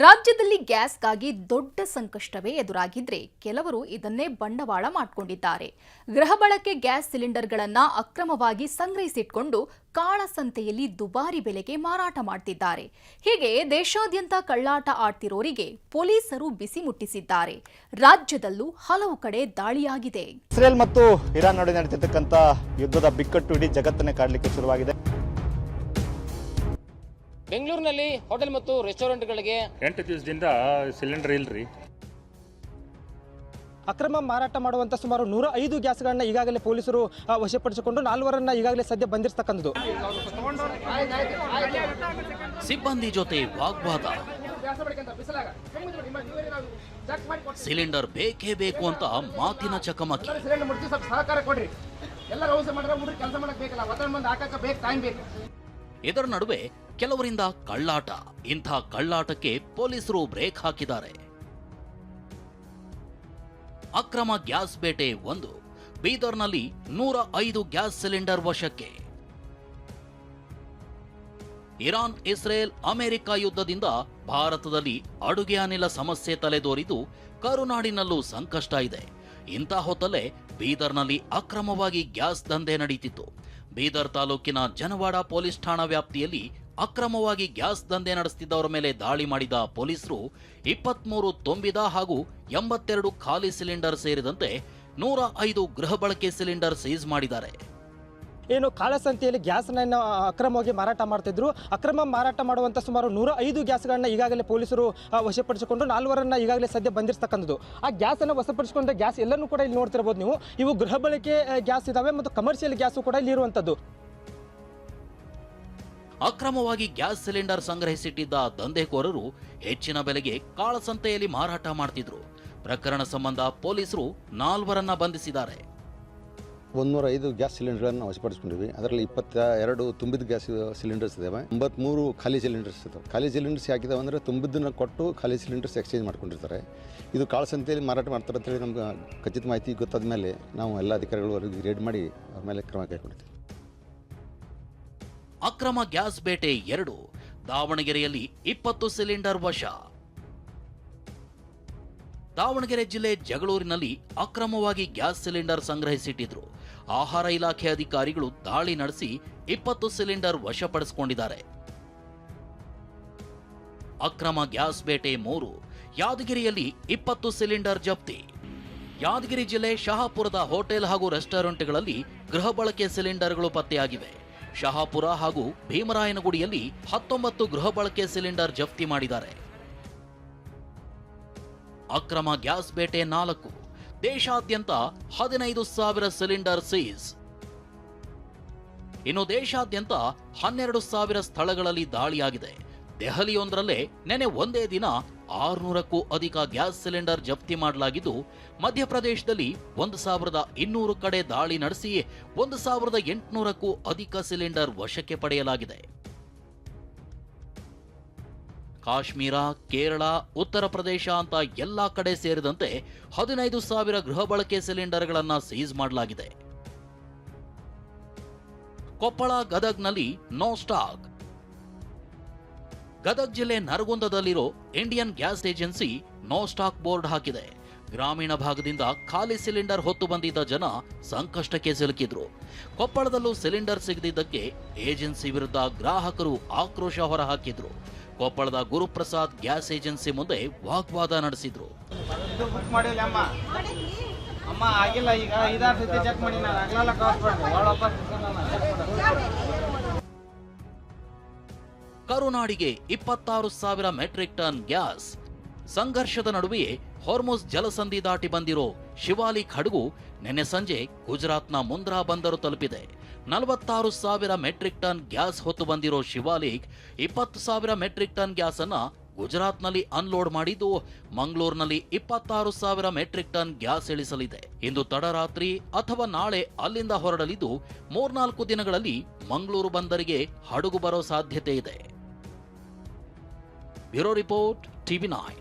ರಾಜ್ಯದಲ್ಲಿ ಗ್ಯಾಸ್ಗಾಗಿ ದೊಡ್ಡ ಸಂಕಷ್ಟವೇ ಎದುರಾಗಿದ್ರೆ ಕೆಲವರು ಇದನ್ನೇ ಬಂಡವಾಳ ಮಾಡಿಕೊಂಡಿದ್ದಾರೆ. ಗೃಹ ಬಳಕೆ ಗ್ಯಾಸ್ ಸಿಲಿಂಡರ್ಗಳನ್ನು ಅಕ್ರಮವಾಗಿ ಸಂಗ್ರಹಿಸಿಟ್ಕೊಂಡು ಕಾಳಸಂತೆಯಲ್ಲಿ ದುಬಾರಿ ಬೆಲೆಗೆ ಮಾರಾಟ ಮಾಡ್ತಿದ್ದಾರೆ. ಹೀಗೆ ದೇಶಾದ್ಯಂತ ಕಳ್ಳಾಟ ಆಡ್ತಿರೋರಿಗೆ ಪೊಲೀಸರು ಬಿಸಿ ಮುಟ್ಟಿಸಿದ್ದಾರೆ. ರಾಜ್ಯದಲ್ಲೂ ಹಲವು ಕಡೆ ದಾಳಿಯಾಗಿದೆ. ಇಸ್ರೇಲ್ ಮತ್ತು ಇರಾನ್ ನಡುವೆ ನಡೆದಿರ್ತಕ್ಕಂಥ ಯುದ್ಧದ ಬಿಕ್ಕಟ್ಟು ಇಡೀ ಜಗತ್ತನ್ನೇ ಕಾಡಲಿಕ್ಕೆ ಶುರುವಾಗಿದೆ. ಬೆಂಗಳೂರಿನಲ್ಲಿ ಹೋಟೆಲ್ ಮತ್ತು ರೆಸ್ಟೋರೆಂಟ್ಗಳಿಗೆ 8 ದಿವಸದಿಂದ ಸಿಲಿಂಡರ್ ಇಲ್ರಿ. ಅಕ್ರಮ ಮಾರಾಟ ಮಾಡುವಂತ ಸುಮಾರು 105 ಗ್ಯಾಸ್ಗಳನ್ನ ಈಗಾಗಲೇ ಪೊಲೀಸರು ವಶಪಡಿಸಿಕೊಂಡು 4 ಈಗಾಗಲೇ ಸದ್ಯ ಬಂದಿರತಕ್ಕಂಥದ್ದು. ಸಿಬ್ಬಂದಿ ಜೊತೆ ವಾಗ್ವಾದ, ಸಿಲಿಂಡರ್ ಬೇಕೇ ಬೇಕು ಅಂತ ಮಾತಿನ ಚಕಮಕಿ. ಇದರ ನಡುವೆ ಕೆಲವರಿಂದ ಕಳ್ಳಾಟ. ಇಂಥ ಕಳ್ಳಾಟಕ್ಕೆ ಪೊಲೀಸರು ಬ್ರೇಕ್ ಹಾಕಿದ್ದಾರೆ. ಅಕ್ರಮ ಗ್ಯಾಸ್ ಬೇಟೆ 1. ಬೀದರ್ನಲ್ಲಿ 105 ಗ್ಯಾಸ್ ಸಿಲಿಂಡರ್ ವಶಕ್ಕೆ. ಇರಾನ್, ಇಸ್ರೇಲ್, ಅಮೆರಿಕ ಯುದ್ಧದಿಂದ ಭಾರತದಲ್ಲಿ ಅಡುಗೆ ಅನಿಲ ಸಮಸ್ಯೆ ತಲೆದೋರಿದ್ದು ಕರುನಾಡಿನಲ್ಲೂ ಸಂಕಷ್ಟ ಇದೆ. ಇಂಥ ಹೊತ್ತಲ್ಲೇ ಬೀದರ್ನಲ್ಲಿ ಅಕ್ರಮವಾಗಿ ಗ್ಯಾಸ್ ದಂಧೆ ನಡೀತಿತ್ತು. ಬೀದರ್ ತಾಲೂಕಿನ ಜನವಾಡ ಪೊಲೀಸ್ ಠಾಣಾ ವ್ಯಾಪ್ತಿಯಲ್ಲಿ ಅಕ್ರಮವಾಗಿ ಗ್ಯಾಸ್ ದಂಧೆ ನಡೆಸುತ್ತಿದ್ದವರ ಮೇಲೆ ದಾಳಿ ಮಾಡಿದ ಪೊಲೀಸರು 23 ತುಂಬಿದ ಹಾಗೂ 82 ಖಾಲಿ ಸಿಲಿಂಡರ್ ಸೇರಿದಂತೆ 105 ಗೃಹ ಬಳಕೆ ಸಿಲಿಂಡರ್ ಸೀಸ್ ಮಾಡಿದ್ದಾರೆ. ಏನು ಕಾಳಸಂತೆಯಲ್ಲಿ ಗ್ಯಾಸ್ನ ಅಕ್ರಮವಾಗಿ ಮಾರಾಟ ಮಾಡ್ತಿದ್ರು. ಅಕ್ರಮ ಮಾರಾಟ ಮಾಡುವಂಥ ಸುಮಾರು 105 ಗ್ಯಾಸ್ಗಳನ್ನ ಈಗಾಗಲೇ ಪೊಲೀಸರು ವಶಪಡಿಸಿಕೊಂಡು 4 ಈಗಾಗಲೇ ಸದ್ಯ ಬಂದಿರತಕ್ಕಂಥದ್ದು. ಆ ಗ್ಯಾಸನ್ನು ವಶಪಡಿಸಿಕೊಂಡ ಗ್ಯಾಸ್ ಎಲ್ಲನೂ ಕೂಡ ಇಲ್ಲಿ ನೋಡ್ತಿರ್ಬೋದು ನೀವು. ಇವು ಗೃಹ ಬಳಕೆ ಗ್ಯಾಸ್ ಇದಾವೆ ಮತ್ತು ಕಮರ್ಷಿಯಲ್ ಗ್ಯಾಸು ಕೂಡ ಇಲ್ಲಿ ಇರುವಂಥದ್ದು. ಅಕ್ರಮವಾಗಿ ಗ್ಯಾಸ್ ಸಿಲಿಂಡರ್ ಸಂಗ್ರಹಿಸಿಟ್ಟಿದ್ದ ದಂಧೆಕೋರರು ಹೆಚ್ಚಿನ ಬೆಲೆಗೆ ಕಾಳಸಂತೆಯಲ್ಲಿ ಮಾರಾಟ ಮಾಡ್ತಿದ್ರು. ಪ್ರಕರಣ ಸಂಬಂಧ ಪೊಲೀಸರು 4 ಬಂಧಿಸಿದ್ದಾರೆ. 105 ಗ್ಯಾಸ್ ಸಿಲಿಂಡರ್ಗಳನ್ನು ವಶಪಡಿಸಿಕೊಂಡಿವಿ. ಅದರಲ್ಲಿ 22 ತುಂಬಿದ ಗ್ಯಾಸ್ ಸಿಲಿಂಡರ್ಸ್ ಇದಾವೆ. 83 ಖಾಲಿ ಸಿಲಿಂಡರ್ಸ್ ಇದಾವೆ. ಖಾಲಿ ಸಿಲಿಂಡರ್ಸ್ ಯಾಕಿದಾವೆ ಅಂದರೆ ತುಂಬಿದ್ದನ್ನು ಕೊಟ್ಟು ಖಾಲಿ ಸಿಲಿಂಡರ್ಸ್ ಎಕ್ಸ್ಚೇಂಜ್ ಮಾಡ್ಕೊಂಡಿರ್ತಾರೆ. ಇದು ಕಾಳಸಂತೆಯಲ್ಲಿ ಮಾರಾಟ ಮಾಡ್ತಾರೆ ಅಂತೇಳಿ ನಮ್ಗೆ ಖಚಿತ ಮಾಹಿತಿ ಗೊತ್ತಾದ ಮೇಲೆ ನಾವು ಎಲ್ಲ ಅಧಿಕಾರಿಗಳು ಅವರಿಗೆ ರೇಡ್ ಮಾಡಿ ಅವ್ರ ಮೇಲೆ ಕ್ರಮ ಕೈಗೊಂಡಿದ್ದೀವಿ. ಅಕ್ರಮ ಗ್ಯಾಸ್ ಬೇಟೆ 2. ದಾವಣಗೆರೆಯಲ್ಲಿ 20 ಸಿಲಿಂಡರ್ ವಶ. ದಾವಣಗೆರೆ ಜಿಲ್ಲೆ ಜಗಳೂರಿನಲ್ಲಿ ಅಕ್ರಮವಾಗಿ ಗ್ಯಾಸ್ ಸಿಲಿಂಡರ್ ಸಂಗ್ರಹಿಸಿಟ್ಟಿದ್ರು. ಆಹಾರ ಇಲಾಖೆ ಅಧಿಕಾರಿಗಳು ದಾಳಿ ನಡೆಸಿ 20 ಸಿಲಿಂಡರ್ ವಶಪಡಿಸಿಕೊಂಡಿದ್ದಾರೆ. ಅಕ್ರಮ ಗ್ಯಾಸ್ ಬೇಟೆ 3. ಯಾದಗಿರಿಯಲ್ಲಿ 20 ಸಿಲಿಂಡರ್ ಜಪ್ತಿ. ಯಾದಗಿರಿ ಜಿಲ್ಲೆ ಶಹಾಪುರದ ಹೋಟೆಲ್ ಹಾಗೂ ರೆಸ್ಟೋರೆಂಟ್ಗಳಲ್ಲಿ ಗೃಹ ಬಳಕೆ ಸಿಲಿಂಡರ್ಗಳು ಪತ್ತೆಯಾಗಿವೆ. ಶಹಾಪುರ ಹಾಗೂ ಭೀಮರಾಯನಗುಡಿಯಲ್ಲಿ 19 ಗೃಹ ಬಳಕೆ ಸಿಲಿಂಡರ್ ಜಪ್ತಿ ಮಾಡಿದ್ದಾರೆ. ಅಕ್ರಮ ಗ್ಯಾಸ್ ಬೇಟೆ 4. ದೇಶಾದ್ಯಂತ 15,000 ಸಿಲಿಂಡರ್ ಸೀಸ್. ಇನ್ನು ದೇಶಾದ್ಯಂತ 12,000 ಸ್ಥಳಗಳಲ್ಲಿ ದಾಳಿಯಾಗಿದೆ. ದೆಹಲಿಯೊಂದರಲ್ಲೇ ನೆನೆ ಒಂದೇ ದಿನ 600ಕ್ಕೂ ಅಧಿಕ ಗ್ಯಾಸ್ ಸಿಲಿಂಡರ್ ಜಪ್ತಿ ಮಾಡಲಾಗಿದ್ದು, ಮಧ್ಯಪ್ರದೇಶದಲ್ಲಿ 1,200 ಕಡೆ ದಾಳಿ ನಡೆಸಿ 1,800ಕ್ಕೂ ಅಧಿಕ ಸಿಲಿಂಡರ್ ವಶಕ್ಕೆ ಪಡೆಯಲಾಗಿದೆ. ಕಾಶ್ಮೀರ, ಕೇರಳ, ಉತ್ತರ ಪ್ರದೇಶ ಅಂತ ಎಲ್ಲಾ ಕಡೆ ಸೇರಿದಂತೆ 15,000 ಗೃಹ ಬಳಕೆ ಸಿಲಿಂಡರ್ಗಳನ್ನು ಸೀಸ್ ಮಾಡಲಾಗಿದೆ. ಕೊಪ್ಪಳ, ಗದಗ್ನಲ್ಲಿ ನೋ ಸ್ಟಾಕ್. ಗದಗ್ ಜಿಲ್ಲೆ ನರಗುಂದದಲ್ಲಿರೋ Indian gas agency no stock board ಹಾಕಿದೆ. ಗ್ರಾಮೀಣ ಭಾಗದಿಂದ ಖಾಲಿ ಸಿಲಿಂಡರ್ ಹೊತ್ತು ಬಂದಿದ್ದ ಜನ ಸಂಕಷ್ಟಕ್ಕೆ ಸಿಲುಕಿದ್ರು. ಕೊಪ್ಪಳದಲ್ಲೂ ಸಿಲಿಂಡರ್ ಸಿಗದಿದ್ದಕ್ಕೆ ಏಜೆನ್ಸಿ ವಿರುದ್ಧ ಗ್ರಾಹಕರು ಆಕ್ರೋಶ ಹೊರಹಾಕಿದ್ರು. ಕೊಪ್ಪಳದ ಗುರುಪ್ರಸಾದ್ ಗ್ಯಾಸ್ ಏಜೆನ್ಸಿ ಮುಂದೆ ವಾಗ್ವಾದ ನಡೆಸಿದ್ರು. ಕರುನಾಡಿಗೆ 26,000 ಮೆಟ್ರಿಕ್ ಟನ್ ಗ್ಯಾಸ್. ಸಂಘರ್ಷದ ನಡುವೆಯೇ ಹೊರ್ಮುಜ್ ಜಲಸಂಧಿ ದಾಟಿ ಬಂದಿರೋ ಶಿವಾಲಿಕ್ ಹಡಗು ನಿನ್ನೆ ಸಂಜೆ ಗುಜರಾತ್ನ ಮುಂದ್ರಾ ಬಂದರು ತಲುಪಿದೆ. 46,000 ಮೆಟ್ರಿಕ್ ಟನ್ ಗ್ಯಾಸ್ ಹೊತ್ತು ಬಂದಿರೋ ಶಿವಾಲಿಕ್ 20,000 ಮೆಟ್ರಿಕ್ ಟನ್ ಗ್ಯಾಸ್ ಅನ್ನ ಗುಜರಾತ್ನಲ್ಲಿ ಅನ್ಲೋಡ್ ಮಾಡಿದ್ದು, ಮಂಗಳೂರಿನಲ್ಲಿ 26,000 ಮೆಟ್ರಿಕ್ ಟನ್ ಗ್ಯಾಸ್ ಇಳಿಸಲಿದೆ. ಇಂದು ತಡರಾತ್ರಿ ಅಥವಾ ನಾಳೆ ಅಲ್ಲಿಂದ ಹೊರಡಲಿದ್ದು 3-4 ದಿನಗಳಲ್ಲಿ ಮಂಗಳೂರು ಬಂದರಿಗೆ ಹಡಗು ಬರೋ ಸಾಧ್ಯತೆ ಇದೆ. Bureau report, TV9.